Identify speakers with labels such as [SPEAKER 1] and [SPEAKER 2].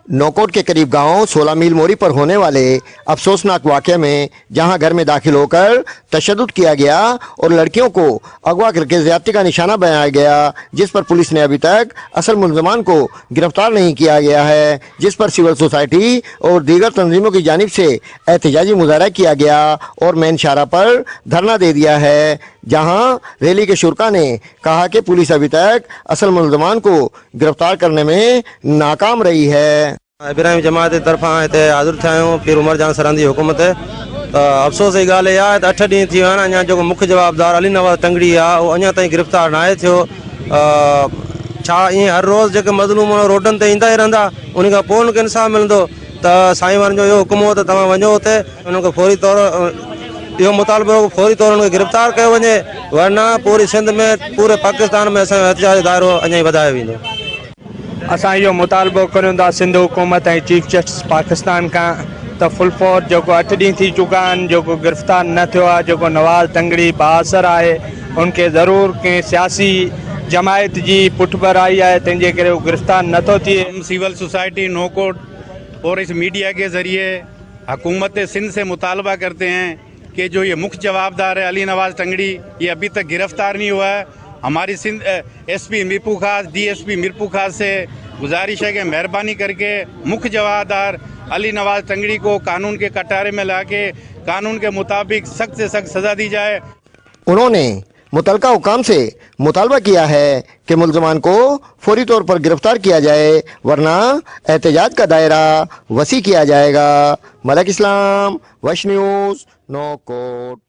[SPEAKER 1] नौकोट के करीब गांव 16 मील मोरी पर होने वाले अफसोसनाक वाक़े में जहां घर में दाखिल होकर तशद्दुद किया गया और लड़कियों को अगवा करके ज़्यादती का निशाना बनाया गया, जिस पर पुलिस ने अभी तक असल मुल्ज़िमान को गिरफ्तार नहीं किया गया है, जिस पर सिविल सोसाइटी और दीगर तंजीमों की जानिब से एहतजाजी मुजाहरा किया गया और मेन शाहरा पर धरना दे दिया है, जहां रैली के शुरका ने कहा कि पुलिस अभी तक असल मुल्ज़िमान को गिरफ्तार करने में नाकाम रही है।
[SPEAKER 2] इब्राहिम जमात की तरफा इतने हाज़िर थिया आहियूं पीर उमर जान सरांदी हुकूमत है। तो अफ़सोस जी ॻाल्हि इहा आहे त 8 ॾींहं थी विया आहिनि, अञा जेको मुख्य जवाबदार अली नवाज़ टंगड़ी आहे उहो अञा ताईं गिरफ़्तार न आहे थियो। छा ईअं हर रोज़ जेके मज़लूम रोडनि ते ईंदा ई रहंदा, उन खां पोइ उनखे इंसाफ़ मिलंदो? त साईं वारनि जो इहो हुकुम हो त तव्हां वञो हुते, उनखे फौरी तौर इहो मुतालबो फौरी तौर उनखे गिरफ़्तार कयो वञे, वरना पूरी सिंध में पूरे पाकिस्तान में असांजो एहतजाज दायरो अञा ई वधायो वेंदो।
[SPEAKER 3] असां इहो मुतालबो करूं था सिंध हुकूमत ऐं चीफ जस्टिस पाकिस्तान खां त फुल फौज जेको 8 ॾींहं थी चुका आहिनि, जेको गिरफ़्तार न थियो आहे, जेको नवाज़ टंगड़ी बाअसर आहे, उनखे ज़रूरु कंहिं सियासी जमायत जी पुठभराई आहे, तंहिंजे करे उहो गिरफ़्तार नथो थिए।
[SPEAKER 4] हम सिविल सोसाइटी नौकोट और इस मीडिया के ज़रिए हुकूमत सिंध से मुतालबा करते हैं कि जो ये मुख्य जवाबदार है अली नवाज़ टंगड़ी, ये अभी तक गिरफ़्तार नहीं हुआ है। हमारी सिंध एसपी मीरपुर खास डीएसपी मीरपुर खास से गुजारिश है कि मेहरबानी करके मुख्य जवाबदार अली नवाज़ टंगड़ी को कानून के कटारे में लाके कानून के मुताबिक सख्त से सख्त सज़ा दी जाए।
[SPEAKER 1] उन्होंने मुतलका हुकाम से मुतालबा किया है कि मुल्ज़िमान को फौरी तौर पर गिरफ्तार किया जाए, वरना एहतजाज का दायरा वसी किया जाएगा। मलक इस्लाम, वश न्यूज़, नौकोट।